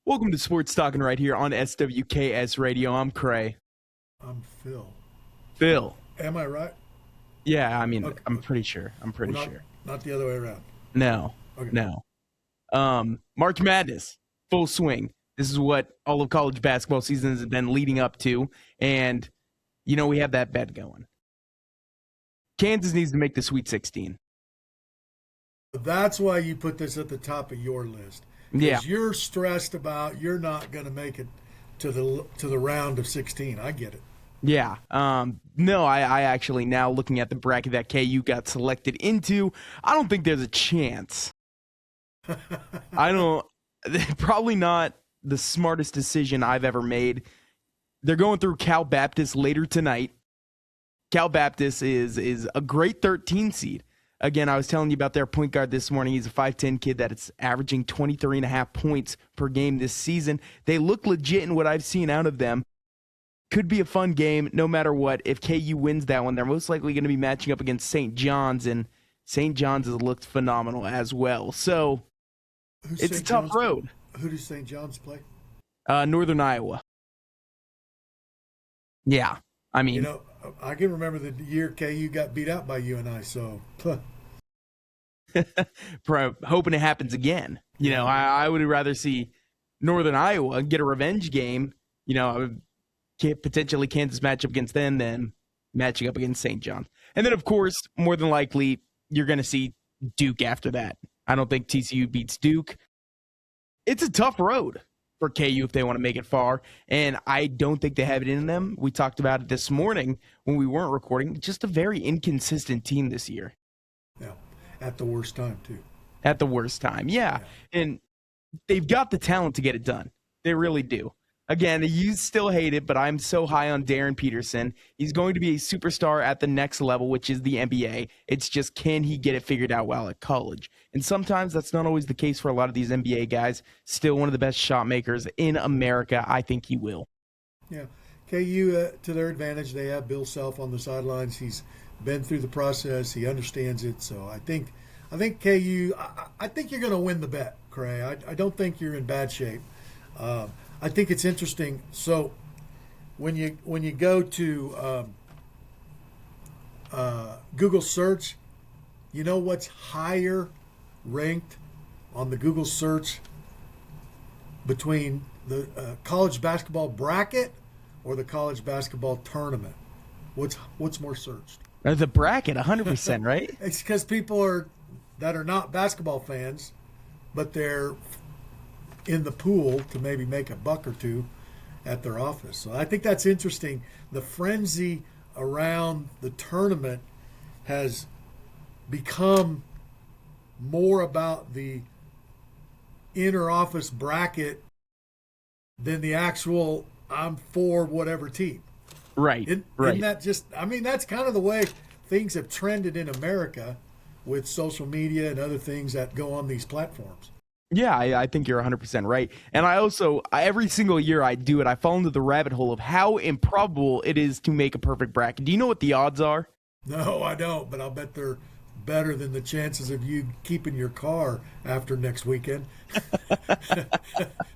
Welcome to Sports Talking right here on SWKS Radio. I'm Cray. I'm Phil. Phil. Am I right? Yeah, I mean, Okay. I'm pretty sure. Not the other way around. No. Okay. No. March Madness, full swing. This is what all of college basketball season has been leading up to. And, we have that bet going. Kansas needs to make the Sweet 16. That's why you put this at the top of your list. Yeah. You're stressed about you're not going to make it to the round of 16. I get it. Yeah. No, I actually, now looking at the bracket that KU got selected into, I don't think there's a chance. Probably not the smartest decision I've ever made. They're going through Cal Baptist later tonight. Cal Baptist is a great 13 seed. Again, I was telling you about their point guard this morning. He's a 5'10 kid that is averaging 23.5 points per game this season. They look legit in what I've seen out of them. Could be a fun game no matter what. If KU wins that one, they're most likely going to be matching up against St. John's, and St. John's has looked phenomenal as well. So it's a tough road. Who does St. John's play? Northern Iowa. Yeah, I mean, I can remember the year KU got beat out by UNI. So hoping it happens again. I would rather see Northern Iowa get a revenge game. Potentially Kansas match up against them than matching up against St. John's. And then, of course, more than likely, you're going to see Duke after that. I don't think TCU beats Duke. It's a tough road for KU if they want to make it far, and I don't think they have it in them. We talked about it this morning when we weren't recording. Just a very inconsistent team this year. Yeah, at the worst time, too. At the worst time, yeah. And they've got the talent to get it done. They really do. Again, you still hate it, but I'm so high on Darren Peterson. He's going to be a superstar at the next level, which is the NBA. It's just, can he get it figured out while at college? And sometimes that's not always the case for a lot of these NBA guys. Still one of the best shot makers in America. I think he will. Yeah. KU, to their advantage, they have Bill Self on the sidelines. He's been through the process. He understands it. So I think KU, I think you're going to win the bet, Cray. I don't think you're in bad shape. I think it's interesting. So when you go to Google search, you know what's higher ranked on the Google search between the college basketball bracket or the college basketball tournament? What's more searched? The bracket, 100%, right? It's because people that are not basketball fans, but they're in the pool to maybe make a buck or two at their office. So I think that's interesting. The frenzy around the tournament has become more about the inner office bracket than the actual I'm for whatever team. Right. Isn't that just, that's kind of the way things have trended in America with social media and other things that go on these platforms. Yeah, I think you're 100% right. And every single year I do it, I fall into the rabbit hole of how improbable it is to make a perfect bracket. Do you know what the odds are? No, I don't, but I'll bet they're better than the chances of you keeping your car after next weekend.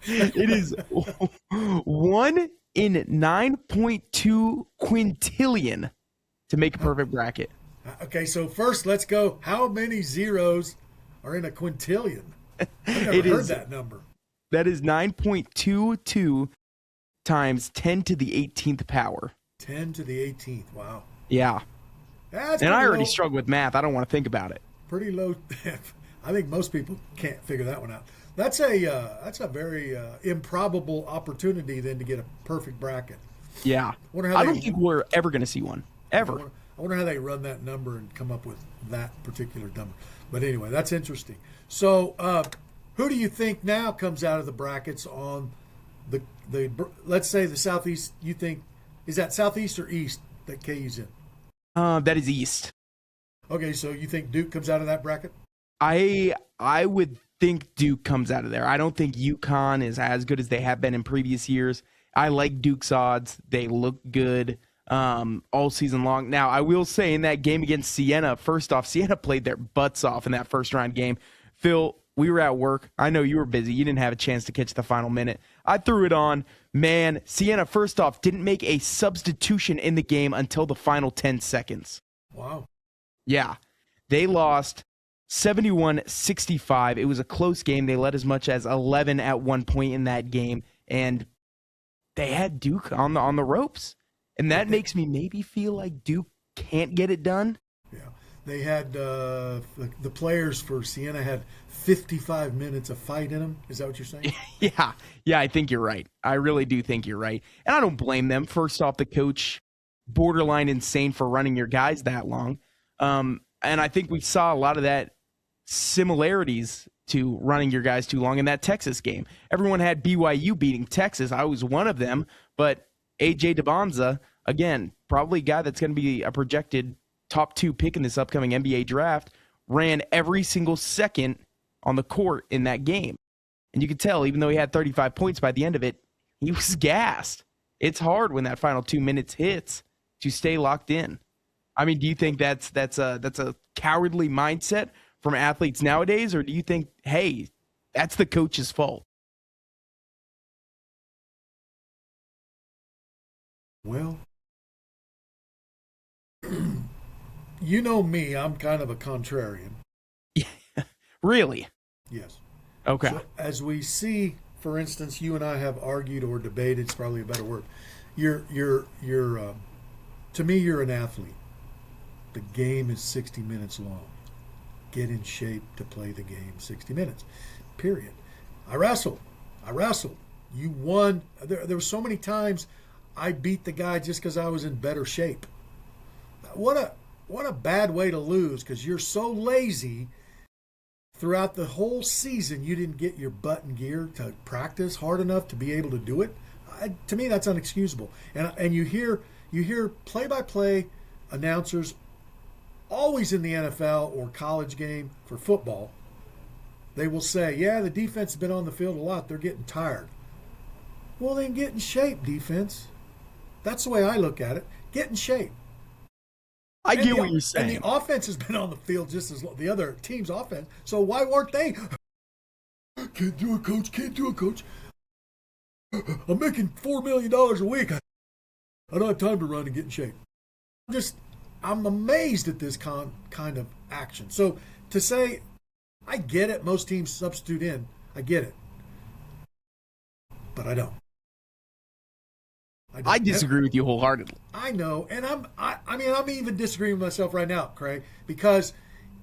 It is 1 in 9.2 quintillion to make a perfect bracket. Okay, so first let's go. How many zeros are in a quintillion? I've never heard that number. That is 9.22 times 10 to the 18th power. 10 to the 18th. Wow. Yeah. And I already struggle with math. I don't want to think about it. Pretty low. I think most people can't figure that one out. That's a very improbable opportunity then to get a perfect bracket. Yeah. I don't think we're ever going to see one. Ever. I wonder how they run that number and come up with that particular number. But anyway, that's interesting. So, who do you think now comes out of the brackets on the let's say the Southeast? You think is that Southeast or East that KU's in? That is East. Okay, so you think Duke comes out of that bracket? I would think Duke comes out of there. I don't think UConn is as good as they have been in previous years. I like Duke's odds. They look good all season long. Now, I will say in that game against Siena, first off, Siena played their butts off in that first round game. Phil, We were at work. I know you were busy. You didn't have a chance to catch the final minute. I threw it on. Man, Siena, first off, didn't make a substitution in the game until the final 10 seconds. Wow. Yeah. They lost 71-65. It was a close game. They led as much as 11 at one point in that game, and they had Duke on the ropes. And that makes me maybe feel like Duke can't get it done. Yeah. They had the players for Siena had 55 minutes of fight in them. Is that what you're saying? Yeah, I think you're right. I really do think you're right. And I don't blame them. First off, the coach, borderline insane for running your guys that long. And I think we saw a lot of that similarities to running your guys too long in that Texas game. Everyone had BYU beating Texas. I was one of them. But A.J. DeBonza, again, probably a guy that's going to be a projected top 2 pick in this upcoming NBA draft, ran every single second on the court in that game. And you could tell, even though he had 35 points by the end of it, he was gassed. It's hard when that final 2 minutes hits to stay locked in. I mean, do you think that's a cowardly mindset from athletes nowadays, or do you think, hey, that's the coach's fault? Well, you know me, I'm kind of a contrarian. Really? Yes. Okay. So as we see, for instance, you and I have argued or debated, it's probably a better word. You're to me, you're an athlete. The game is 60 minutes long. Get in shape to play the game 60 minutes, period. I wrestled. You won. There were so many times I beat the guy just because I was in better shape. What a bad way to lose, because you're so lazy. Throughout the whole season, you didn't get your butt in gear to practice hard enough to be able to do it. To me, that's unexcusable. And you hear play-by-play announcers always in the NFL or college game for football. They will say, yeah, the defense has been on the field a lot. They're getting tired. Well, then get in shape, defense. That's the way I look at it. Get in shape. I get what you're saying. And the offense has been on the field just as the other team's offense. So why weren't they? Can't do it, coach. I'm making $4 million a week. I don't have time to run and get in shape. I'm amazed at this kind of action. So to say, I get it, most teams substitute in. I get it. But I don't. I disagree with you wholeheartedly. I know, and I'm even disagreeing with myself right now, Craig, because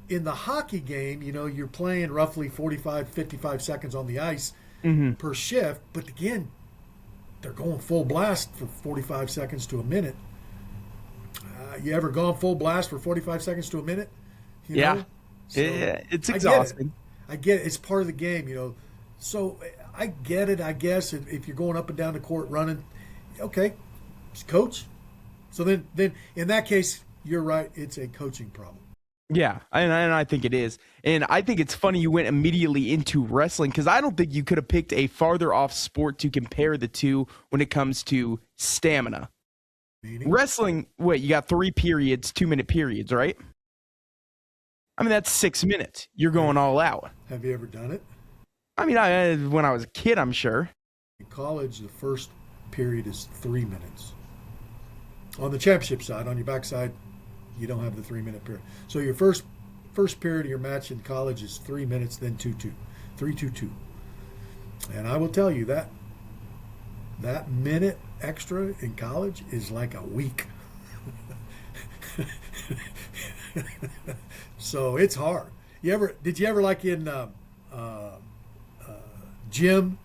in the hockey game, you're playing roughly 45, 55 seconds on the ice per shift, but again, they're going full blast for 45 seconds to a minute. You ever gone full blast for 45 seconds to a minute? Yeah. So, it's exhausting. I get it. It's part of the game, So I get it, I guess, if you're going up and down the court running. Okay, coach. So then in that case, you're right. It's a coaching problem. Yeah, and I think it is. And I think it's funny you went immediately into wrestling, because I don't think you could have picked a farther off sport to compare the two when it comes to stamina. Meaning? Wrestling, you got 3 periods, 2-minute periods, right? I mean, that's 6 minutes. You're going all out. Have you ever done it? I mean, when I was a kid, I'm sure. In college, the first period is 3 minutes. On the championship side, on your backside, you don't have the 3-minute period. So your first period of your match in college is 3 minutes, then 2-2, 3-2-2. And I will tell you that minute extra in college is like a week. So it's hard. Did you ever like in gym?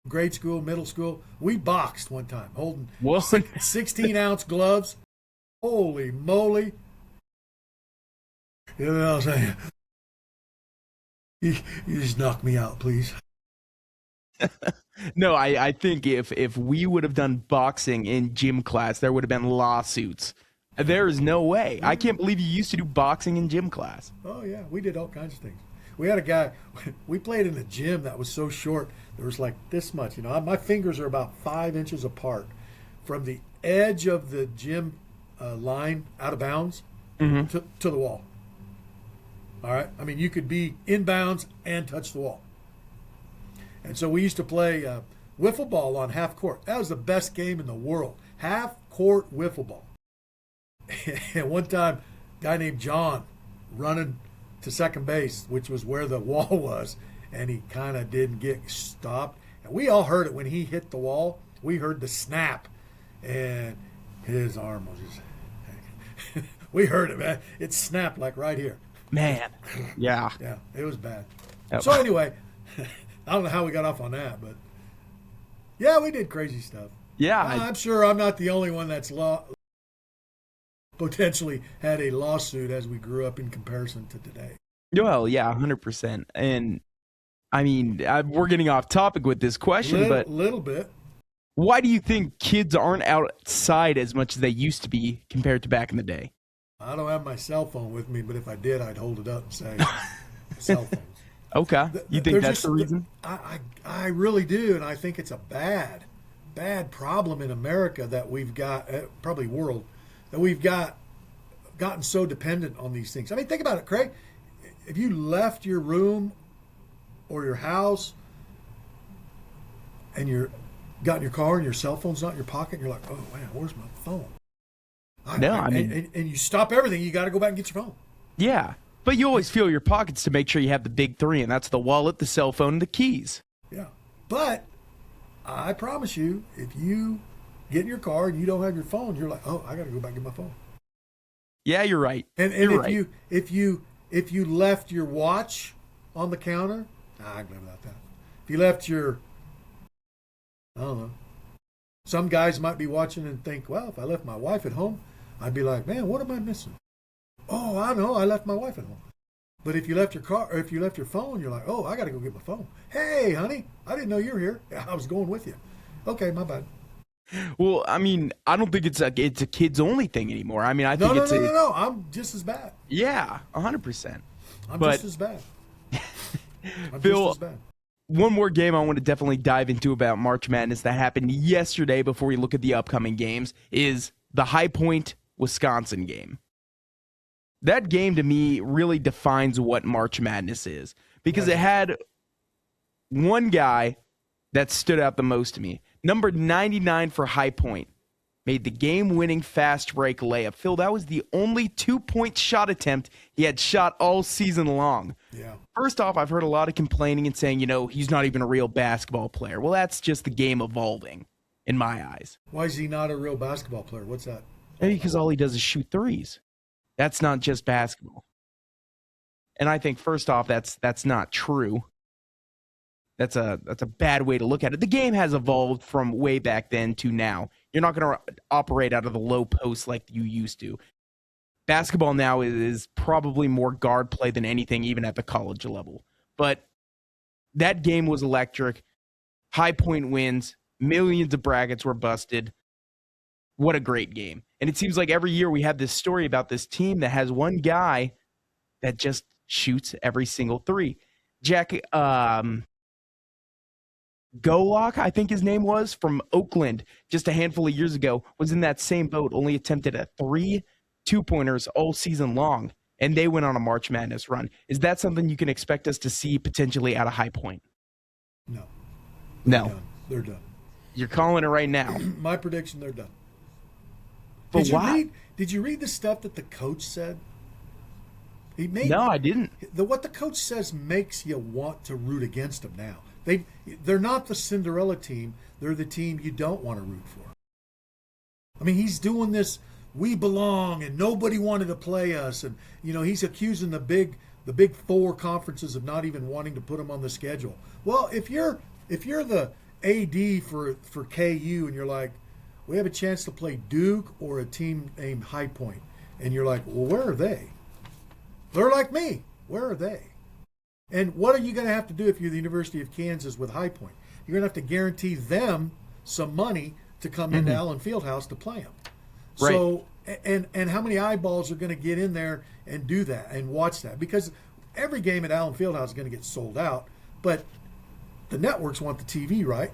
Grade school, middle school, we boxed one time, holding 16-ounce gloves. Holy moly. You know what I'm saying? You just knock me out, please. No, I think if we would have done boxing in gym class, there would have been lawsuits. There is no way. I can't believe you used to do boxing in gym class. Oh, yeah. We did all kinds of things. We had a guy, we played in a gym that was so short, there was like this much. My fingers are about 5 inches apart from the edge of the gym line out of bounds to the wall. All right. I mean, you could be inbounds and touch the wall. And so we used to play wiffle ball on half court. That was the best game in the world. Half court wiffle ball. And one time, a guy named John running to second base, which was where the wall was, and he kind of didn't get stopped. And we all heard it when he hit the wall. We heard the snap, and his arm was just we heard it, man. It snapped like right here. Man. Yeah. Yeah, it was bad. Oh. So anyway, I don't know how we got off on that, but yeah, we did crazy stuff. Yeah. I'm sure I'm not the only one that's potentially had a lawsuit as we grew up in comparison to today. Well, yeah, 100%. And I mean, we're getting off topic with this question, but little bit. Why do you think kids aren't outside as much as they used to be compared to back in the day? I don't have my cell phone with me, but if I did, I'd hold it up and say, cell phones. Okay. You think that's the reason? I really do, and I think it's a bad problem in America that we've got, probably world, that we've gotten so dependent on these things. I mean, think about it, Craig. If you left your room or your house and you're got in your car and your cell phone's not in your pocket, and you're like, oh, man, where's my phone? And you stop everything. You got to go back and get your phone. Yeah. But you always feel your pockets to make sure you have the big three, and that's the wallet, the cell phone, and the keys. Yeah. But I promise you, if you get in your car and you don't have your phone, you're like, oh, I got to go back and get my phone. Yeah, you're right. And if you left your watch on the counter, I can live without that. If you left your, I don't know. Some guys might be watching and think, well, if I left my wife at home, I'd be like, man, what am I missing? Oh, I know, I left my wife at home. But if you left your car, or if you left your phone, you're like, oh, I got to go get my phone. Hey, honey, I didn't know you were here. I was going with you. Okay, my bad. Well, I mean, I don't think it's a kids only thing anymore. I mean, I think No. I'm just as bad. Yeah, 100%. I'm just as bad. Phil, just as bad. One more game I want to definitely dive into about March Madness that happened yesterday before we look at the upcoming games is the High Point Wisconsin game. That game to me really defines what March Madness is because it had one guy that stood out the most to me. Number 99 for High Point made the game-winning fast break layup. Phil, that was the only 2-point shot attempt he had shot all season long. Yeah. First off, I've heard a lot of complaining and saying, he's not even a real basketball player. Well, that's just the game evolving in my eyes. Why is he not a real basketball player? What's that? Maybe because all he does is shoot threes. That's not just basketball. And I think, first off, that's not true. That's a bad way to look at it. The game has evolved from way back then to now. You're not going to operate out of the low post like you used to. Basketball now is probably more guard play than anything, even at the college level. But that game was electric. High Point wins. Millions of brackets were busted. What a great game. And it seems like every year we have this story about this team that has one guy that just shoots every single three. Jack Golock, I think his name was, from Oakland just a handful of years ago, was in that same boat, only attempted a 3 2-pointers all season long, and they went on a March Madness run. Is that something you can expect us to see potentially at a High Point? No. No. They're done. You're calling it right now. My prediction, they're done. But why? Did you read the stuff that the coach said? No, I didn't. What the coach says makes you want to root against them now. They're not the Cinderella team. They're the team you don't want to root for. I mean, he's doing this, we belong, and nobody wanted to play us. And, he's accusing the big four conferences of not even wanting to put them on the schedule. Well, if you're the AD for KU and you're like, we have a chance to play Duke or a team named High Point, and you're like, well, where are they? They're like me. Where are they? And what are you going to have to do if you're the University of Kansas with High Point? You're going to have to guarantee them some money to come into Allen Fieldhouse to play them. Right. So, and how many eyeballs are going to get in there and do that and watch that? Because every game at Allen Fieldhouse is going to get sold out, but the networks want the TV, right?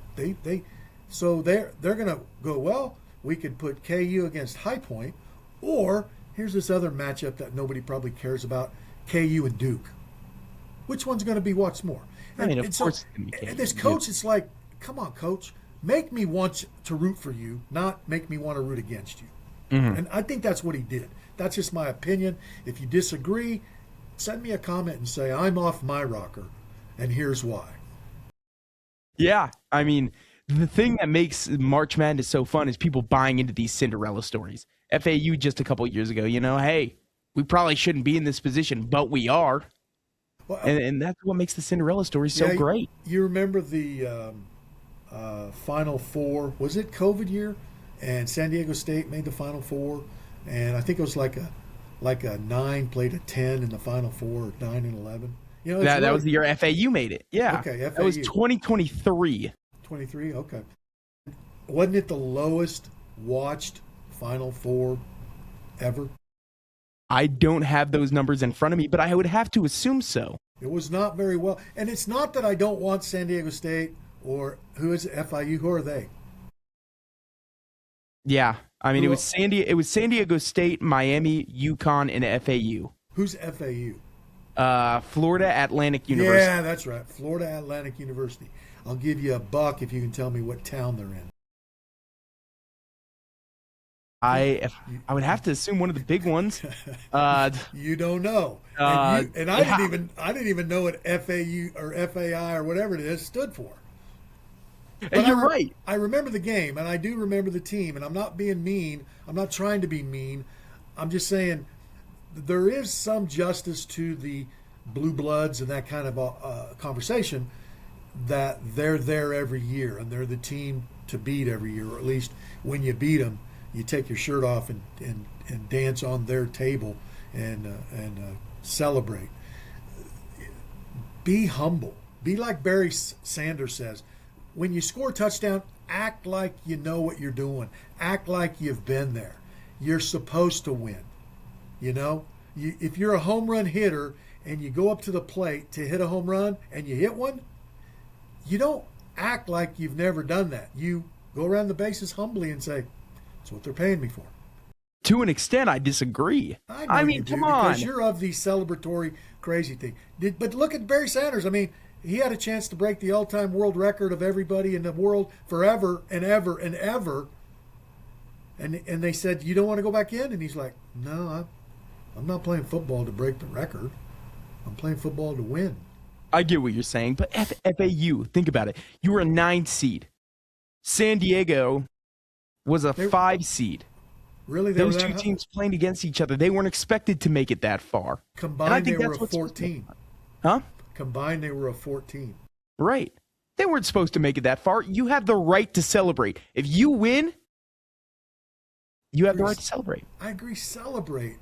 So they're going to go, well, we could put KU against High Point, or here's this other matchup that nobody probably cares about, KU and Duke. Which one's going to be watched more? I mean, of course, this coach, it's like, come on, coach, make me want to root for you, not make me want to root against you. Mm-hmm. And I think that's what he did. That's just my opinion. If you disagree, send me a comment and say, I'm off my rocker, and here's why. Yeah, I mean, the thing that makes March Madness so fun is people buying into these Cinderella stories. FAU just a couple years ago, hey, we probably shouldn't be in this position, but we are. Well, and that's what makes the Cinderella story so great. You remember the Final Four? Was it COVID year? And San Diego State made the Final Four, and I think it was like a 9 played a 10 in the Final Four, or 9 and 11. That was the year FAU made it. Yeah. Okay, FAU. That was 2023. 23, okay. Wasn't it the lowest watched Final Four ever? I don't have those numbers in front of me, but I would have to assume so. It was not very well. And it's not that I don't want San Diego State or who is it, FIU? Who are they? Yeah. I mean, it was San Diego State, Miami, UConn, and FAU. Who's FAU? Florida Atlantic University. Yeah, that's right. Florida Atlantic University. I'll give you $1 if you can tell me what town they're in. I would have to assume one of the big ones. You don't know, and I didn't even know what FAU or FAI or whatever it is stood for. And you're right. I remember the game, and I do remember the team, and I'm not being mean. I'm not trying to be mean. I'm just saying there is some justice to the blue bloods and that kind of conversation, that they're there every year and they're the team to beat every year, or at least when you beat them, you take your shirt off and dance on their table and celebrate. Be humble. Be like Barry Sanders says. When you score a touchdown, act like you know what you're doing. Act like you've been there. You're supposed to win. If you're a home run hitter and you go up to the plate to hit a home run and you hit one, you don't act like you've never done that. You go around the bases humbly and say, that's what they're paying me for. To an extent, I disagree. I mean, come on. Because you're of the celebratory, crazy thing. But look at Barry Sanders. I mean, he had a chance to break the all-time world record of everybody in the world forever and ever and ever. And they said, you don't want to go back in? And he's like, no, I'm not playing football to break the record. I'm playing football to win. I get what you're saying, but FAU, think about it. You were a 9 seed. San Diego was a 5 seed. Really? Those two teams playing against each other. They weren't expected to make it that far. Combined, they were a 14. Huh? Combined, they were a 14. Right. They weren't supposed to make it that far. You have the right to celebrate. If you win, you have the right to celebrate. I agree. Celebrate.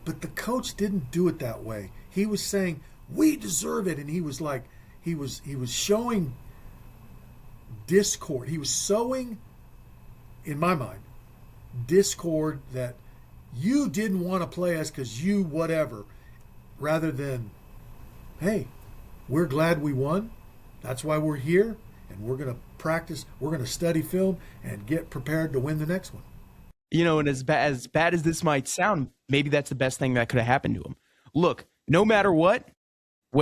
But the coach didn't do it that way. He was saying, we deserve it. And he was like, he was showing discord. He was sowing, in my mind, discord that you didn't want to play us because you whatever, rather than, hey, we're glad we won. That's why we're here, and we're going to practice. We're going to study film and get prepared to win the next one. And as bad as this might sound, maybe that's the best thing that could have happened to him. Look, no matter what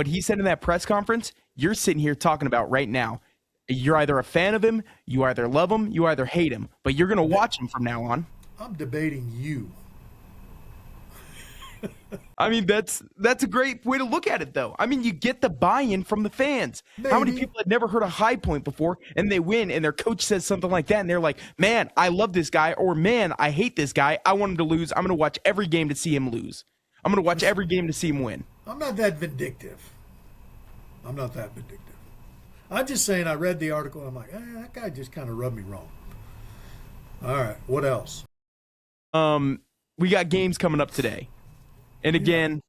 he said in that press conference, you're sitting here talking about right now. You're either a fan of him, you either love him, you either hate him, but you're going to watch him from now on. I'm debating you. I mean, that's a great way to look at it, though. I mean, you get the buy-in from the fans. Maybe. How many people had never heard of High Point before, and they win, and their coach says something like that, and they're like, man, I love this guy, or man, I hate this guy. I want him to lose. I'm going to watch every game to see him lose. I'm going to watch every game to see him win. I'm not that vindictive. I'm just saying I read the article, and I'm like, that guy just kind of rubbed me wrong. All right, what else? We got games coming up today. And again,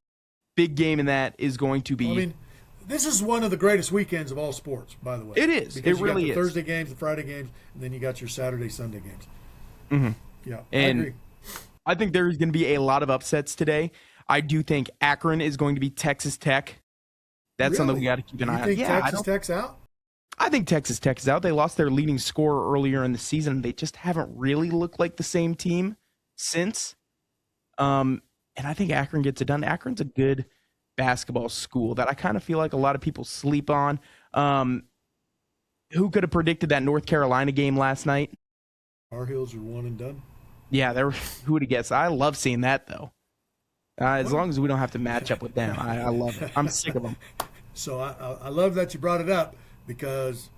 big game in that is going to be... I mean, this is one of the greatest weekends of all sports, by the way. It is. Because it really is. You got the Thursday games, the Friday games, and then you got your Saturday, Sunday games. Mm-hmm. Yeah, and I agree. I think there's going to be a lot of upsets today. I do think Akron is going to be Texas Tech. That's something we got to keep an eye on. You think Texas Tech's out? I think Texas Tech is out. They lost their leading scorer earlier in the season. They just haven't really looked like the same team since. And and I think Akron gets it done. Akron's a good basketball school that I kind of feel like a lot of people sleep on. Who could have predicted that North Carolina game last night? Our Hills are one and done. Yeah, who would have guessed? I love seeing that, though. As long as we don't have to match up with them, I love it. I'm sick of them. So I love that you brought it up, because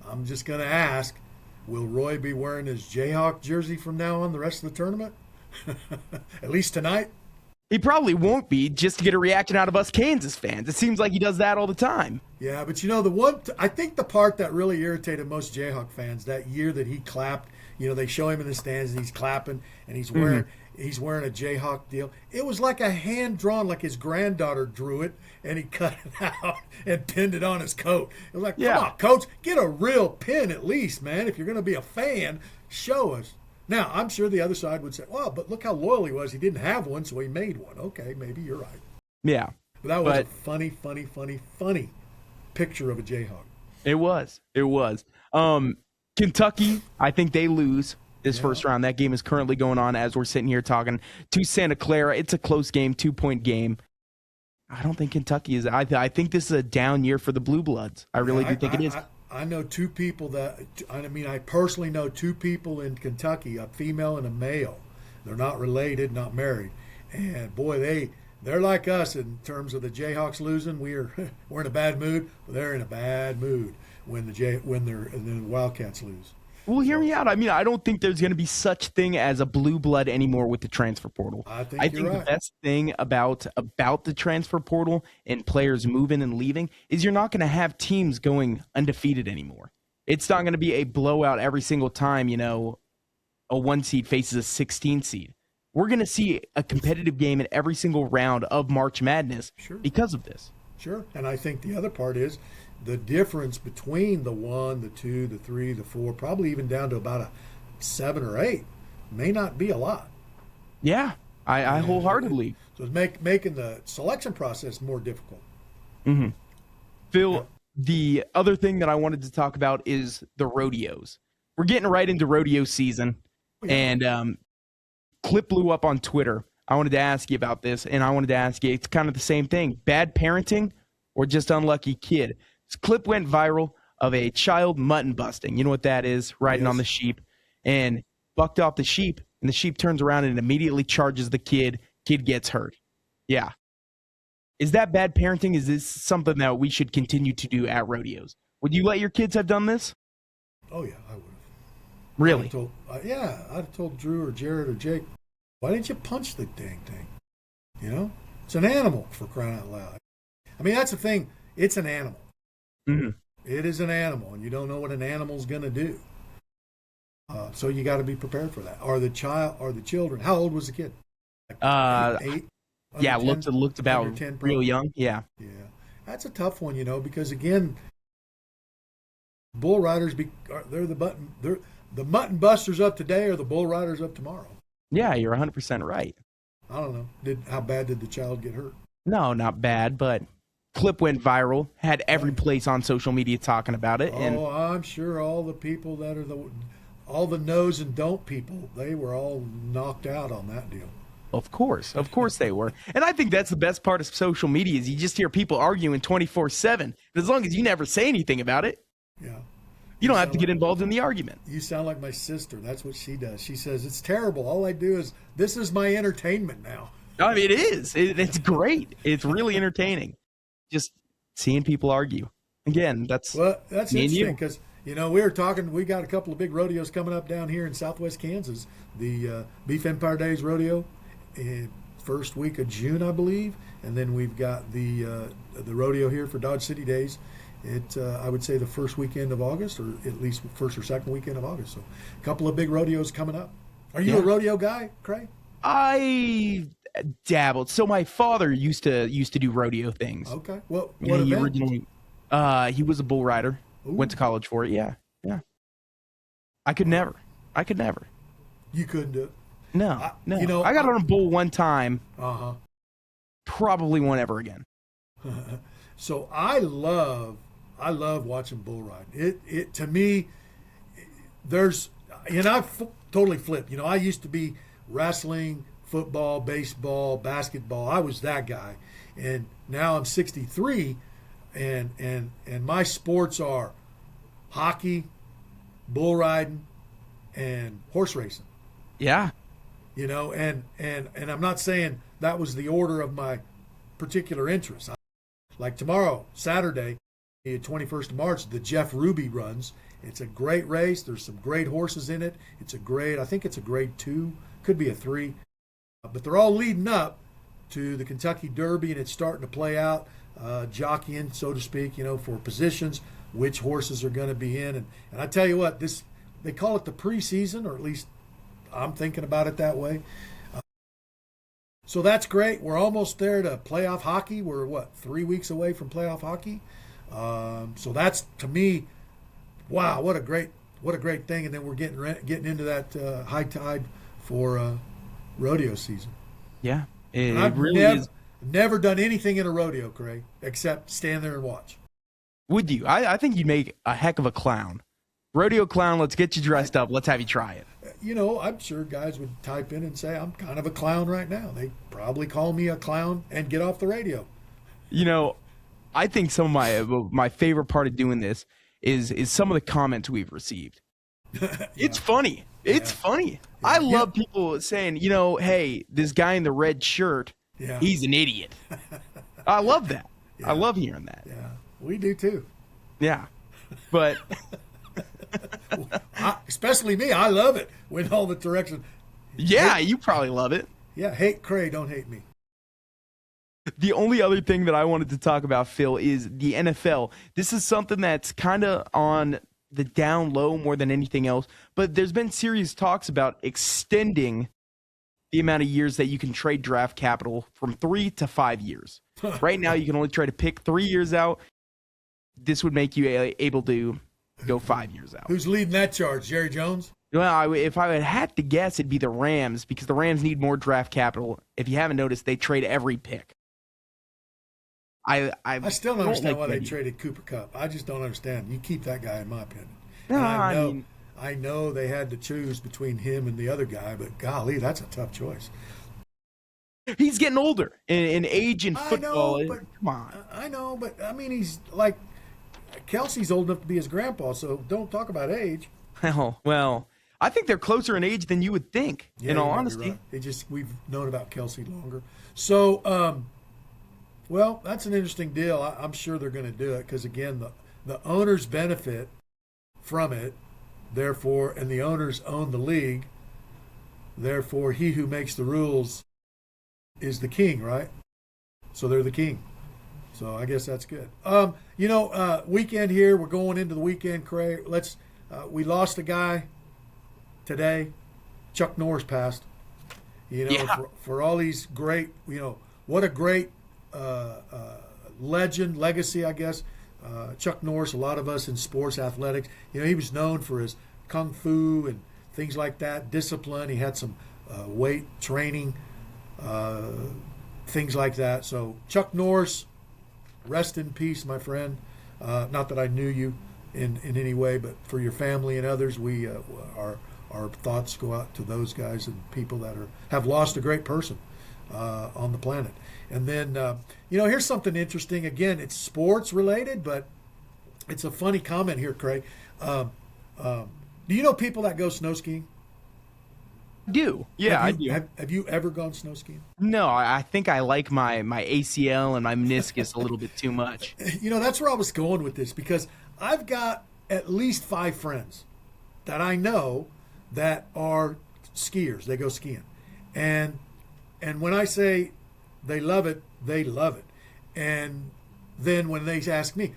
I'm just going to ask, will Roy be wearing his Jayhawk jersey from now on the rest of the tournament? At least tonight? He probably won't be, just to get a reaction out of us Kansas fans. It seems like he does that all the time. Yeah, but I think the part that really irritated most Jayhawk fans that year that he clapped, they show him in the stands and he's clapping and he's wearing a Jayhawk deal. It was like a hand drawn, like his granddaughter drew it, and he cut it out and pinned it on his coat. It was like, come on, coach, get a real pin at least, man. If you're going to be a fan, show us. Now, I'm sure the other side would say, well, but look how loyal he was. He didn't have one, so he made one. Okay, maybe you're right. Yeah. But that was a funny picture of a Jayhawk. It was. Kentucky, I think they lose this first round. That game is currently going on as we're sitting here talking to Santa Clara. It's a close game, 2-point game. I don't think Kentucky is. I think this is a down year for the Blue Bloods. I really do think it is. I know two people I personally know two people in Kentucky, a female and a male. They're not related, not married. And boy, they're like us in terms of the Jayhawks losing. We're in a bad mood. They're in a bad mood when the Wildcats lose. Well, hear me out. I mean, I don't think there's going to be such thing as a blue blood anymore with the transfer portal. I think the best thing about the transfer portal and players moving and leaving is you're not going to have teams going undefeated anymore. It's not going to be a blowout every single time, a 1 seed faces a 16 seed. We're going to see a competitive game in every single round of March Madness because of this. Sure. And I think the other part is the difference between the 1, the 2, the 3, the 4, probably even down to about a 7 or 8 may not be a lot. Yeah, I wholeheartedly. So it's making the selection process more difficult. Mm-hmm. Phil, the other thing that I wanted to talk about is the rodeos. We're getting right into rodeo season, and clip blew up on Twitter. I wanted to ask you about this, and I wanted to ask you, it's kind of the same thing. Bad parenting or just unlucky kid? This clip went viral of a child mutton busting. You know what that is? Riding on the sheep and bucked off the sheep, and the sheep turns around and immediately charges the kid. Kid gets hurt. Yeah. Is that bad parenting? Is this something that we should continue to do at rodeos? Would you let your kids have done this? Oh, yeah, I would have. Really? I'd have told Drew or Jared or Jake, why didn't you punch the dang thing? It's an animal, for crying out loud. I mean, that's the thing. It's an animal. Mm-hmm. It is an animal, and you don't know what an animal's going to do. So you got to be prepared for that. Or the children. How old was the kid? Like 8? Yeah, looked about 10 real young. Yeah. Yeah. That's a tough one, because again, bull riders they're the mutton busters up today or the bull riders up tomorrow. Yeah, you're 100% right. I don't know. How bad did the child get hurt? No, not bad, but clip went viral, had every place on social media talking about it. Oh, I'm sure all the people that are all the knows and don't people, they were all knocked out on that deal. Of course they were. And I think that's the best part of social media is you just hear people arguing 24/7. As long as you never say anything about it, you don't have to get involved in the argument. You sound like my sister. That's what she does. She says, it's terrible. All I do is, this is my entertainment now. I mean, it is. It's great. It's really entertaining. Just seeing people argue. Again, that's interesting because, we were talking, we got a couple of big rodeos coming up down here in southwest Kansas. The Beef Empire Days Rodeo in first week of June, I believe. And then we've got the rodeo here for Dodge City Days. I would say the first weekend of August, or at least first or second weekend of August. So a couple of big rodeos coming up. Are you a rodeo guy, Craig? I dabbled. So my father used to do rodeo things. Okay. What he event? Originally, he was a bull rider. Ooh. Went to college for it. Yeah. I could never. You couldn't do it? No. I got on a bull one time. Probably won't ever again. So I love watching bull riding. It to me, I've totally flipped. I used to be wrestling, football, baseball, basketball. I was that guy. And now I'm 63, and my sports are hockey, bull riding, and horse racing. Yeah. You know, and I'm not saying that was the order of my particular interests. Like tomorrow, Saturday, the 21st of March, the Jeff Ruby runs. It's a great race. There's some great horses in it. I think it's a grade 2, could be a 3. But they're all leading up to the Kentucky Derby, and it's starting to play out, jockeying, so to speak, for positions, which horses are going to be in. And I tell you what, they call it the preseason, or at least I'm thinking about it that way. So that's great. We're almost there to playoff hockey. We're 3 weeks away from playoff hockey. So that's, to me, wow, what a great thing. And then we're getting into that high tide for rodeo season. Yeah, I've really never done anything in a rodeo, Craig, except stand there and watch. Would you? I think you'd make a heck of a clown. Rodeo clown, let's get you dressed up. Let's have you try it. I'm sure guys would type in and say, I'm kind of a clown right now. They probably call me a clown and get off the radio. I think some of my favorite part of doing this is some of the comments we've received. Yeah. It's funny. It's funny. Yeah. I love people saying, hey, this guy in the red shirt, he's an idiot. I love that. Yeah. I love hearing that. Yeah, we do too. Yeah, but... especially me, I love it when all the directions. Yeah, you probably love it. Yeah, hate Craig, don't hate me. The only other thing that I wanted to talk about, Phil, is the NFL. This is something that's kind of on the down low more than anything else, but there's been serious talks about extending the amount of years that you can trade draft capital from 3 to 5 years. Right now, you can only try to pick 3 years out. This would make you able to go 5 years out. Who's leading that charge, Jerry Jones? Well, if I had to guess, it'd be the Rams, because the Rams need more draft capital. If you haven't noticed, they trade every pick. I still don't understand why they traded Cooper Kupp. I just don't understand. You keep that guy, in my opinion. No, I know they had to choose between him and the other guy, but golly, that's a tough choice. He's getting older in age in football. Come on. I know, but I mean, he's like Kelsey's old enough to be his grandpa, so don't talk about age. Well, I think they're closer in age than you would think, in all honesty. Right. We've known about Kelsey longer. So, well, that's an interesting deal. I'm sure they're going to do it because, again, the owners benefit from it, therefore, and the owners own the league. Therefore, he who makes the rules is the king, right? So they're the king. So I guess that's good. Weekend here. We're going into the weekend, Craig. We lost a guy today. Chuck Norris passed. For all these great, what a great legacy, I guess. Chuck Norris, a lot of us in sports athletics, he was known for his kung fu and things like that, discipline. He had some weight training, things like that. So Chuck Norris, rest in peace, my friend. Not that I knew you in any way, but for your family and others, we our thoughts go out to those guys and people that have lost a great person on the planet. And then, here's something interesting. Again, it's sports related, but it's a funny comment here, Craig. Do you know people that go snow skiing? I do. Yeah, I do. Have you ever gone snow skiing? No, I think I like my ACL and my meniscus a little bit too much. That's where I was going with this, because I've got at least 5 friends that I know that are skiers. They go skiing. And when I say they love it, they love it. And then when they ask me,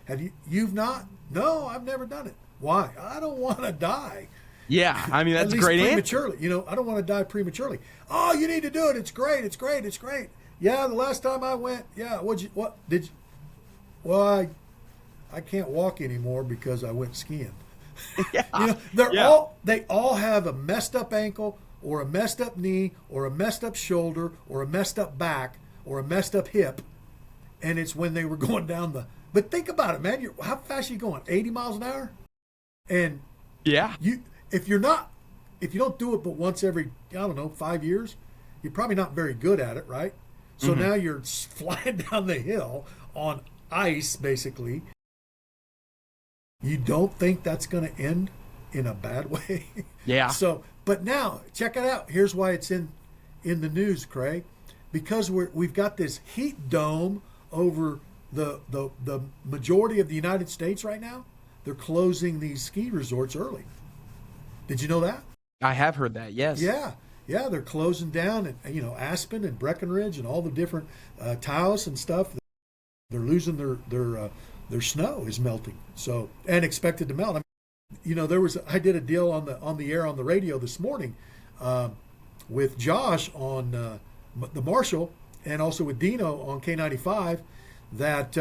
you've not? No, I've never done it. Why? I don't want to die. Yeah, I mean, that's a great prematurely. I don't want to die prematurely. Oh, you need to do it. It's great. It's great. It's great. Yeah, the last time I went, well, I can't walk anymore because I went skiing. Yeah. They all have a messed up ankle or a messed up knee or a messed up shoulder or a messed up back or a messed up hip, and it's when they were going down but think about it, man. How fast are you going? 80 miles an hour? And yeah, if you don't do it but once every, 5 years, you're probably not very good at it, right? So now you're flying down the hill on ice, basically. You don't think that's going to end in a bad way? Yeah. So, but now check it out. Here's why it's in the news, Craig, because we've got this heat dome over the majority of the United States right now. They're closing these ski resorts early. Did you know that? I have heard that, yes. Yeah, they're closing down, and Aspen and Breckenridge and all the different Taos and stuff. They're losing their snow is melting, so, and expected to melt. I mean, I did a deal on the air on the radio this morning with Josh on the Marshall, and also with Dino on K95 that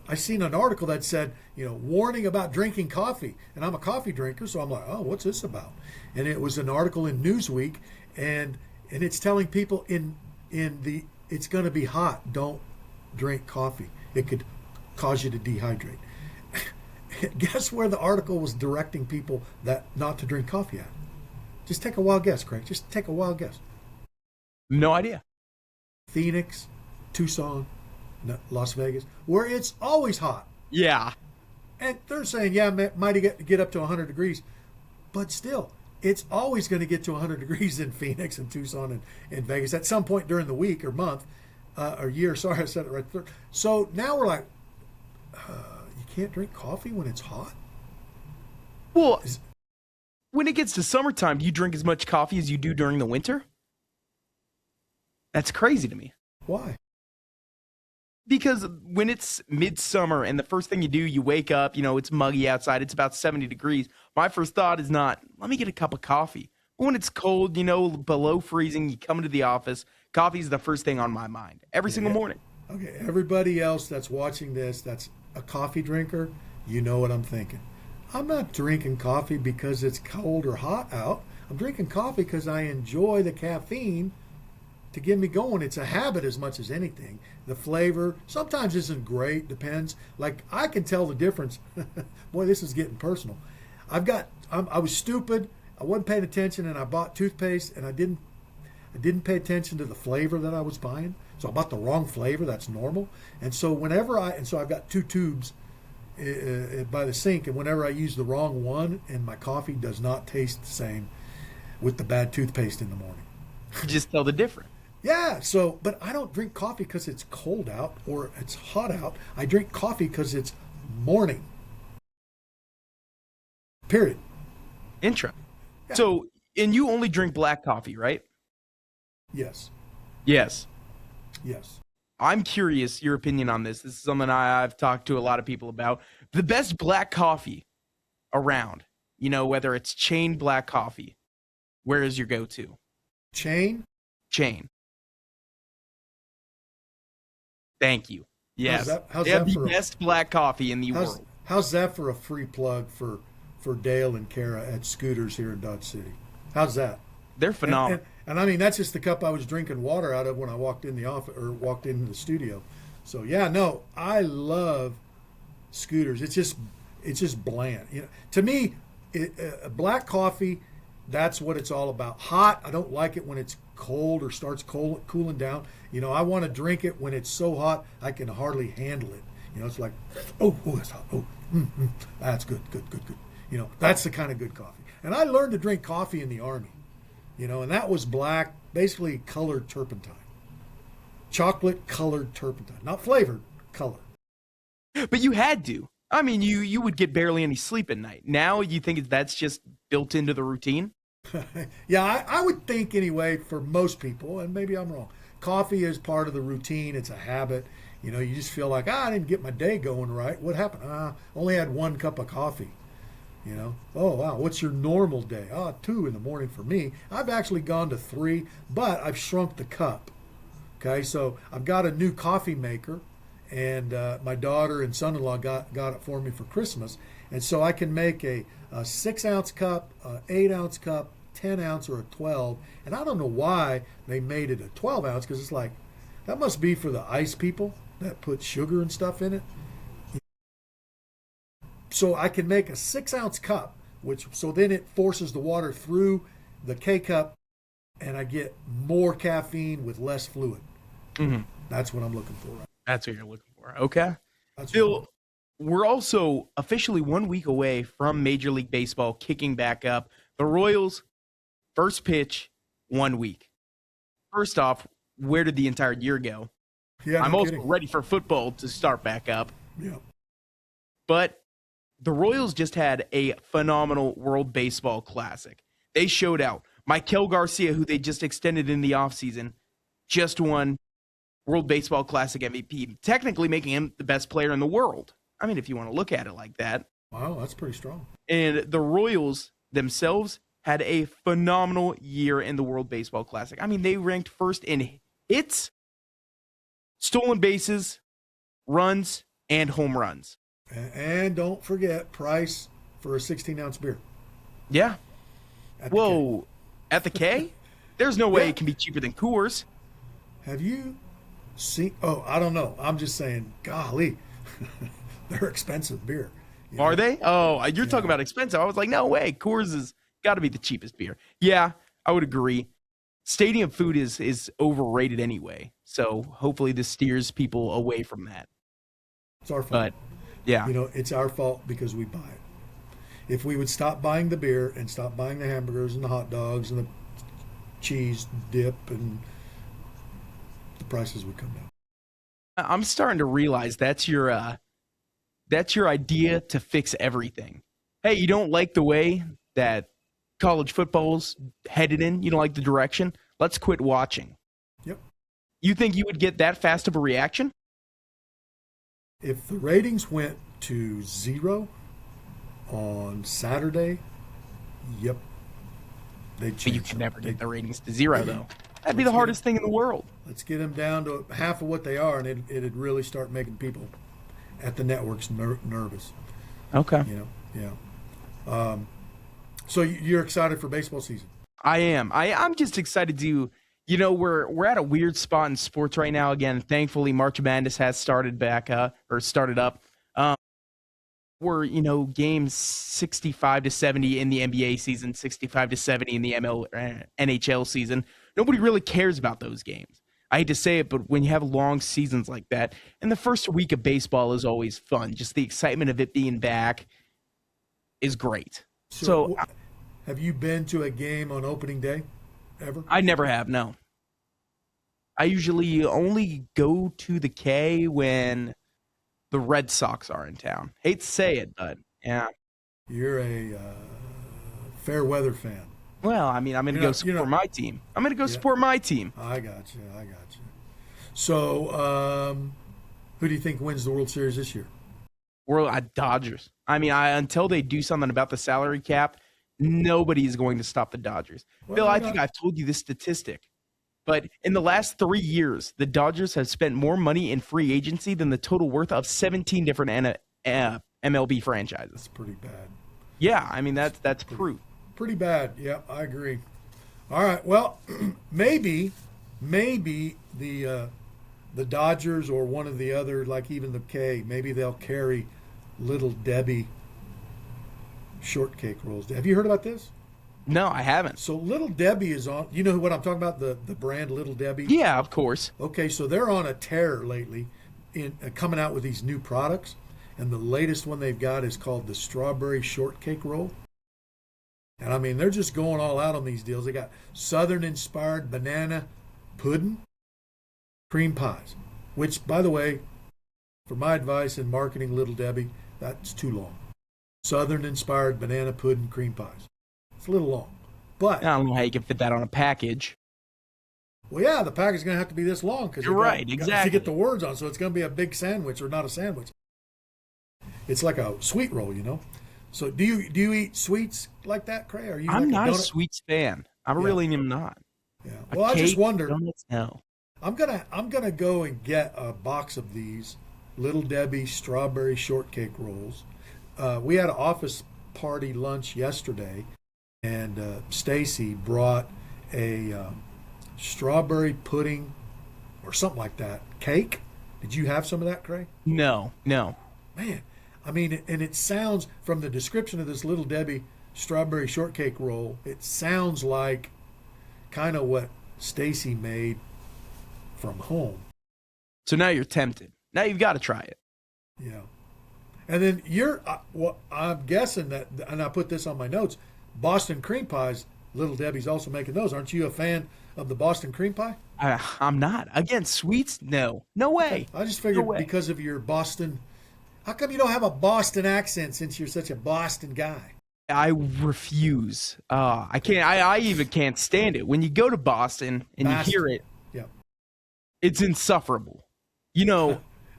I seen an article that said, warning about drinking coffee. And I'm a coffee drinker, so I'm like, oh, what's this about? And it was an article in Newsweek, and it's telling people it's going to be hot. Don't drink coffee. It could cause you to dehydrate. Guess where the article was directing people that not to drink coffee at? Just take a wild guess, Craig. Just take a wild guess. No idea. Phoenix, Tucson, Las Vegas, where it's always hot. Yeah. And they're saying, yeah, might get up to 100 degrees. But still, it's always going to get to 100 degrees in Phoenix and Tucson and Vegas at some point during the week or month or year. Sorry, I said it right there. So now we're like, you can't drink coffee when it's hot? Well, when it gets to summertime, do you drink as much coffee as you do during the winter? That's crazy to me. Why? Because when it's midsummer and the first thing you do, you wake up, it's muggy outside, it's about 70 degrees. My first thought is not, let me get a cup of coffee. When it's cold, below freezing, you come into the office, coffee is the first thing on my mind every single morning. Okay, everybody else that's watching this, that's a coffee drinker, you know what I'm thinking. I'm not drinking coffee because it's cold or hot out. I'm drinking coffee because I enjoy the caffeine to get me going. It's a habit as much as anything. The flavor sometimes isn't great, depends. Like, I can tell the difference. Boy, this is getting personal. I was stupid. I wasn't paying attention, and I bought toothpaste, and I didn't pay attention to the flavor that I was buying. So I bought the wrong flavor. That's normal. And so I've got 2 tubes by the sink, and whenever I use the wrong one, and my coffee does not taste the same with the bad toothpaste in the morning. You just tell the difference. Yeah, but I don't drink coffee because it's cold out or it's hot out. I drink coffee because it's morning. Period. Interesting. Yeah. So, and you only drink black coffee, right? Yes. Yes. Yes. I'm curious your opinion on this. This is something I've talked to a lot of people about. The best black coffee around, whether it's chain black coffee, where is your go-to? Chain. Thank you. Yes. How's they have that the best black coffee in the world. How's that for a free plug for Dale and Kara at Scooters here in Dodge City? How's that? They're phenomenal. And I mean, that's just the cup I was drinking water out of when I walked in the office or walked into the studio. So yeah, no, I love Scooters. It's just bland. To me, black coffee, that's what it's all about. Hot, I don't like it when it's cold or starts cooling down. I want to drink it when it's so hot I can hardly handle it. It's like, oh, that's hot. Oh, that's good. That's the kind of good coffee. And I learned to drink coffee in the Army, and that was black, basically colored turpentine. Chocolate colored turpentine. Not flavored, color. But you had to. I mean, you would get barely any sleep at night. Now you think that's just built into the routine? Yeah, I would think anyway for most people, and maybe I'm wrong. Coffee is part of the routine. It's a habit. You just feel like, I didn't get my day going right. What happened? Only had 1 cup of coffee. Oh, wow, what's your normal day? 2 in the morning for me. I've actually gone to 3, but I've shrunk the cup. Okay, so I've got a new coffee maker, and my daughter and son-in-law got it for me for Christmas. And so I can make a 6-ounce cup, 8-ounce cup, 10-ounce, or a 12. And I don't know why they made it a 12-ounce, because it's like, that must be for the ice people that put sugar and stuff in it. So I can make a 6-ounce cup, so then it forces the water through the K-cup and I get more caffeine with less fluid. Mhm. That's what I'm looking for. Right? That's what you're looking for. Okay. That's Phil, we're also officially 1 week away from Major League Baseball kicking back up. The Royals, first pitch, 1 week. First off, where did the entire year go? yeah, I'm no also kidding. ready for football to start back up. Yeah. But the Royals just had a phenomenal World Baseball Classic. They showed out. Mikel Garcia, who they just extended in the offseason, just won World Baseball Classic MVP, technically making him the best player in the world. I mean, if you want to look at it like that. Wow, that's pretty strong. And the Royals themselves had a phenomenal year in the World Baseball Classic. I mean, they ranked first in hits, stolen bases, runs, and home runs. And don't forget price for a 16-ounce beer. Yeah. At the Whoa. At the K? There's no way Yeah. it can be cheaper than Coors. K. Have you seen? Oh, I don't know. I'm just saying, golly, they're expensive beer. You Are know? they? Oh, you're talking about expensive. I was like, no way. Coors has got to be the cheapest beer. Yeah, I would agree. Stadium food is overrated anyway. So hopefully this steers people away from that. It's our fault. But yeah. You know, it's our fault because we buy it. If we would stop buying the beer and stop buying the hamburgers and the hot dogs and the cheese dip, and the prices would come down. I'm starting to realize that's your idea to fix everything. Hey, you don't like the way that college football's headed in? You don't like the direction? Let's quit watching. Yep. You think you would get that fast of a reaction? If the ratings went to 0 on Saturday, yep, they'd But change. you can never They'd- get the ratings to 0, though. That'd be the Let's get hardest thing in the world. Let's get them down to half of what they are, and it'd really start making people at the networks nervous. Okay. You know, yeah. So you're excited for baseball season? I am. I'm just excited to, we're at a weird spot in sports right now. Again, thankfully, March Madness has started up. We're, games 65 to 70 in the NBA season, 65 to 70 in the NHL season. Nobody really cares about those games. I hate to say it, but when you have long seasons like that, and the first week of baseball is always fun. Just the excitement of it being back is great. So have you been to a game on opening day ever? I never have, no. I usually only go to the K when the Red Sox are in town. Hate to say it, but yeah. You're a fair weather fan. Well, I mean, I'm going to go support my team. I'm going to go support my team. I got you. So, who do you think wins the World Series this year? Dodgers. I mean, until they do something about the salary cap, nobody is going to stop the Dodgers. Bill, I think I've told you this statistic, but in the last 3 years, the Dodgers have spent more money in free agency than the total worth of 17 different MLB franchises. That's pretty bad. Yeah, I mean, that's proof. Pretty bad. Yeah, I agree. All right. Well, maybe the Dodgers or one of the other, like even the K, maybe they'll carry Little Debbie shortcake rolls. Have you heard about this? No, I haven't. So Little Debbie is on. You know what I'm talking about? The brand Little Debbie. Yeah, of course. Okay, so they're on a tear lately in coming out with these new products, and the latest one they've got is called the strawberry shortcake roll. And I mean, they're just going all out on these deals. They got Southern-inspired banana pudding, cream pies, which, by the way, for my advice in marketing Little Debbie, that's too long. Southern-inspired banana pudding, cream pies. It's a little long. But I don't know how you can fit that on a package. well, yeah, the package is going to have to be this long because You're right, to exactly. get the words on. So it's going to be a big sandwich or not a sandwich. It's like a sweet roll, you know. So do you eat sweets like that, Cray? Are you? I'm like not a donut? sweets fan. I really am not. Yeah. Well, I just wondered. Donuts, no. I'm gonna go and get a box of these Little Debbie strawberry shortcake rolls. We had an office party lunch yesterday, and Stacy brought a strawberry pudding or something like that cake. Did you have some of that, Cray? No. Man, I mean, and it sounds, from the description of this Little Debbie strawberry shortcake roll, it sounds like kind of what Stacy made from home. So now you're tempted. Now you've got to try it. Yeah. And then I'm guessing that, and I put this on my notes, Boston cream pies, Little Debbie's also making those. Aren't you a fan of the Boston cream pie? I'm not. Again, sweets? No. No way. I just figured because of your Boston. How come you don't have a Boston accent since you're such a Boston guy? I refuse. I can't. I even can't stand it. When you go to Boston and you hear it, it's insufferable.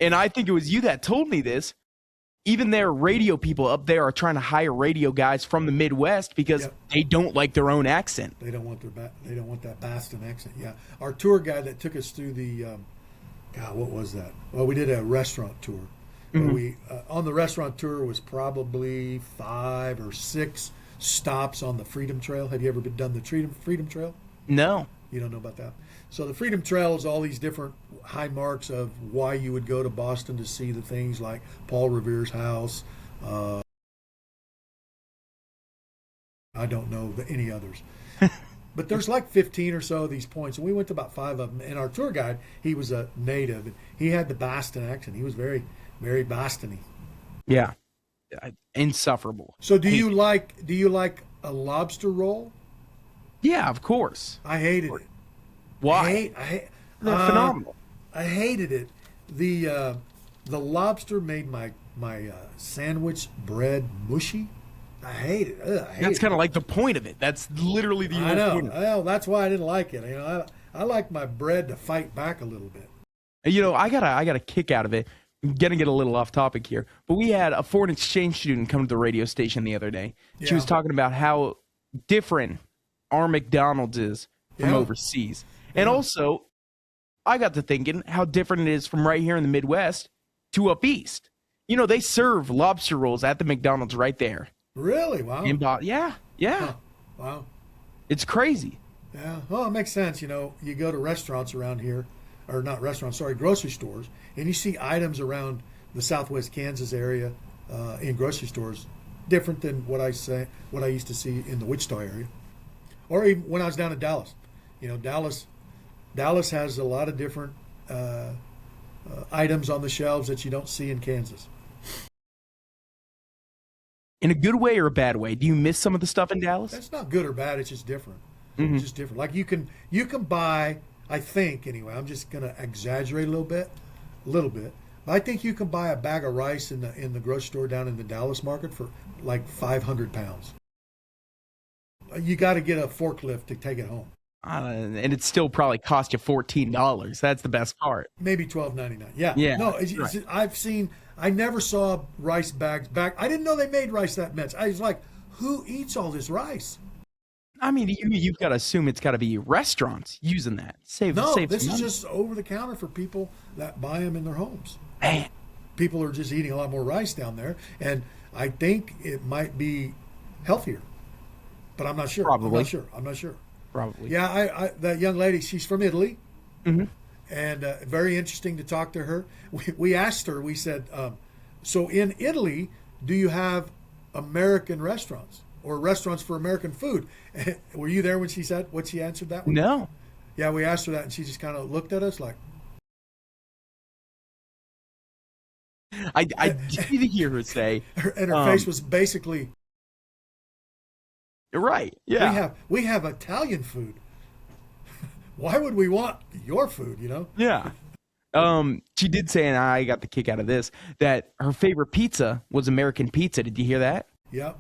And I think it was you that told me this. Even their radio people up there are trying to hire radio guys from the Midwest because they don't like their own accent. They don't want that Boston accent. Yeah, our tour guide that took us through the, what was that? Well, we did a restaurant tour. Mm-hmm. We on the restaurant tour was probably 5 or 6 stops on the Freedom Trail. Have you ever done the Freedom Trail? No. You don't know about that? So the Freedom Trail is all these different high marks of why you would go to Boston to see the things like Paul Revere's house. I don't know any others. But there's like 15 or so of these points, and we went to about 5 of them. And our tour guide, he was a native, and he had the Boston accent. He was very, very Boston-y. Yeah. Insufferable. So do you like a lobster roll? Yeah, of course. I hated it. Why? They're phenomenal. I hated it. The lobster made my sandwich bread mushy. I hate it. That's kind of like the point of it. That's literally the I know. point of it. Well, that's why I didn't like it. I like my bread to fight back a little bit. I got a kick out of it. I'm gonna get a little off topic here, but we had a foreign exchange student come to the radio station the other day. She was talking about how different our McDonald's is from overseas. And also, I got to thinking how different it is from right here in the Midwest to up east. They serve lobster rolls at the McDonald's right there. Really? Wow. Yeah. Huh. Wow. It's crazy. Yeah. Well, it makes sense. You go to restaurants around here, or not restaurants, sorry, grocery stores, and you see items around the Southwest Kansas area in grocery stores different than what I used to see in the Wichita area, or even when I was down in Dallas. Dallas has a lot of different items on the shelves that you don't see in Kansas. In a good way or a bad way? Do you miss some of the stuff in Dallas? That's not good or bad. It's just different. Mm-hmm. It's just different. Like you can buy, I think anyway, I'm just going to exaggerate a little bit. But I think you can buy a bag of rice in the grocery store down in the Dallas market for like 500 pounds. You got to get a forklift to take it home. And it still probably cost you $14. That's the best part. Maybe $12.99. Yeah. No, right. I never saw rice bags back. I didn't know they made rice that much. I was like, who eats all this rice? I mean, you've got to assume it's got to be restaurants using that. This is just over the counter for people that buy them in their homes. Man. People are just eating a lot more rice down there, and I think it might be healthier, but I'm not sure. Probably. I'm not sure. Probably. Yeah, that young lady, she's from Italy, mm-hmm. and very interesting to talk to her. We asked her, we said, so in Italy, do you have American restaurants or restaurants for American food? Were you there when she said what she answered that one? No. Yeah, we asked her that, and she just kind of looked at us like. I did hear her say. And her face was basically. You're right. Yeah. We have Italian food. Why would we want your food, Yeah. She did say, and I got the kick out of this, that her favorite pizza was American pizza. Did you hear that? Yep.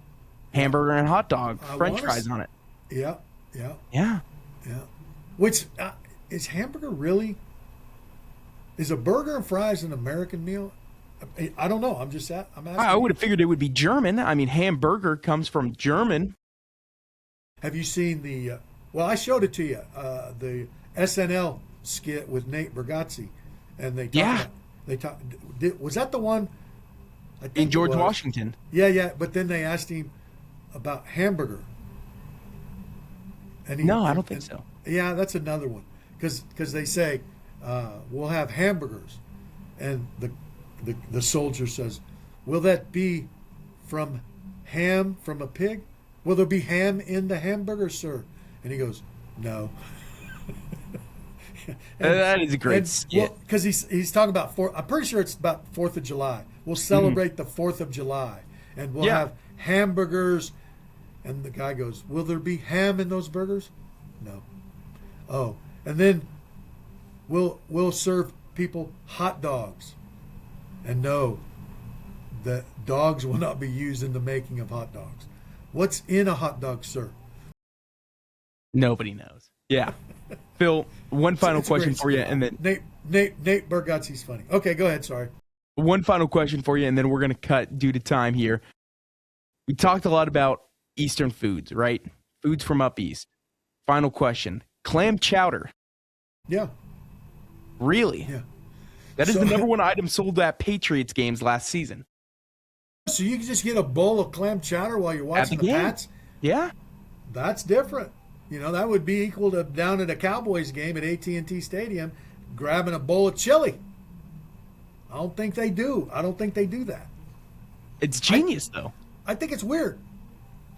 Hamburger and hot dog, French fries on it. Yeah. Yeah. Which is hamburger really? Is a burger and fries an American meal? I don't know. I'm asking. I would have figured it would be German. I mean, hamburger comes from German. Have you seen the? Well, I showed it to you. The SNL skit with Nate Bargatze, and they was that the one? I think in George Washington. Yeah. But then they asked him about hamburger. And no, I don't think so. Yeah, that's another one because they say we'll have hamburgers, and the soldier says, "Will that be from a pig? Will there be ham in the hamburger, sir?" And he goes, No. That is a great skit. Well, because he's talking about I'm pretty sure it's about 4th of July. We'll celebrate the 4th of July, and we'll have hamburgers. And the guy goes, "Will there be ham in those burgers?" No. Oh, and then we'll serve people hot dogs. And no, the dogs will not be used in the making of hot dogs. What's in a hot dog, sir? Nobody knows. Yeah. Phil, one final question for you, and then Nate Bargatze's funny. Okay, go ahead. Sorry. One final question for you, and then we're going to cut due to time here. We talked a lot about Eastern foods, right? Foods from up east. Final question: clam chowder. Yeah. Really? Yeah. That is the number one item sold at Patriots games last season. So you can just get a bowl of clam chowder while you're watching the Pats? Yeah. That's different. You know, that would be equal to down at a Cowboys game at AT&T Stadium grabbing a bowl of chili. I don't think they do. I don't think they do that. It's genius, though. I think it's weird.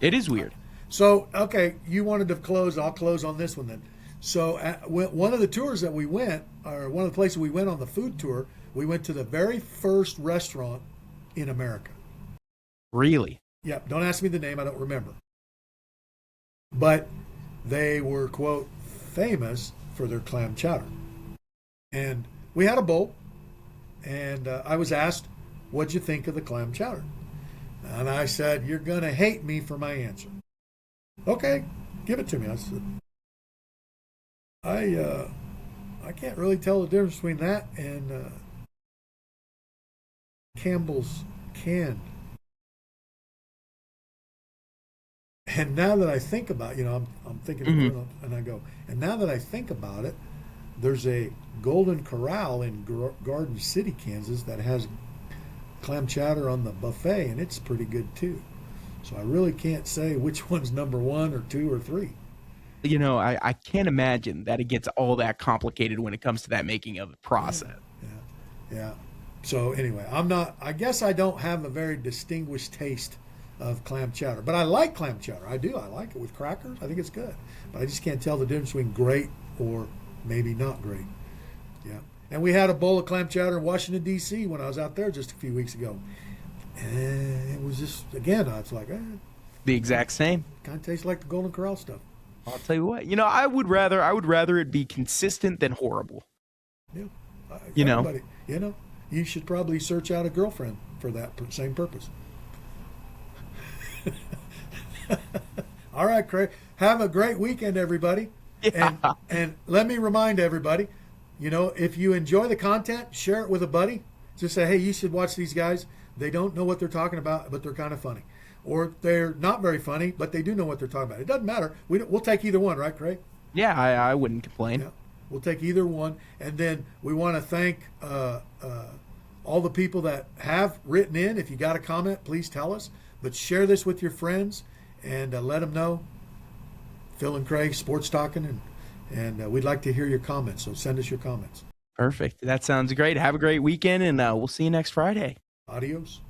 It is weird. So, okay, you wanted to close. I'll close on this one then. So one of the tours that we went, or one of the places we went on the food tour, we went to the very first restaurant in America. Really? Yeah, don't ask me the name. I don't remember. But they were, quote, famous for their clam chowder. And we had a bowl, and I was asked, what'd you think of the clam chowder? And I said, you're going to hate me for my answer. Okay, give it to me. I said, I can't really tell the difference between that and Campbell's canned. And now that I think about, I'm thinking, and I go, and now that I think about it, there's a Golden Corral in Garden City, Kansas, that has clam chowder on the buffet, and it's pretty good too. So I really can't say which one's number 1 or 2 or 3. I can't imagine that it gets all that complicated when it comes to that making of the process. Yeah. So anyway, I guess I don't have a very distinguished taste of clam chowder, but I like clam chowder. I do. I like it with crackers. I think it's good, but I just can't tell the difference between great or maybe not great. Yeah. And we had a bowl of clam chowder in Washington, D.C. when I was out there just a few weeks ago. And it was just, again, I was like, the exact same. Kind of tastes like the Golden Corral stuff. I'll tell you what. I would rather it be consistent than horrible. Yeah. You should probably search out a girlfriend for that same purpose. All right, Craig. Have a great weekend, everybody. Yeah. And let me remind everybody, if you enjoy the content, share it with a buddy. Just say, hey, you should watch these guys. They don't know what they're talking about, but they're kind of funny. Or they're not very funny, but they do know what they're talking about. It doesn't matter. We'll take either one, right, Craig? Yeah, I wouldn't complain. Yeah, we'll take either one. And then we want to thank all the people that have written in. If you got a comment, please tell us. But share this with your friends and let them know. Phil and Craig, Sports Talking, and we'd like to hear your comments. So send us your comments. Perfect. That sounds great. Have a great weekend, and we'll see you next Friday. Adios.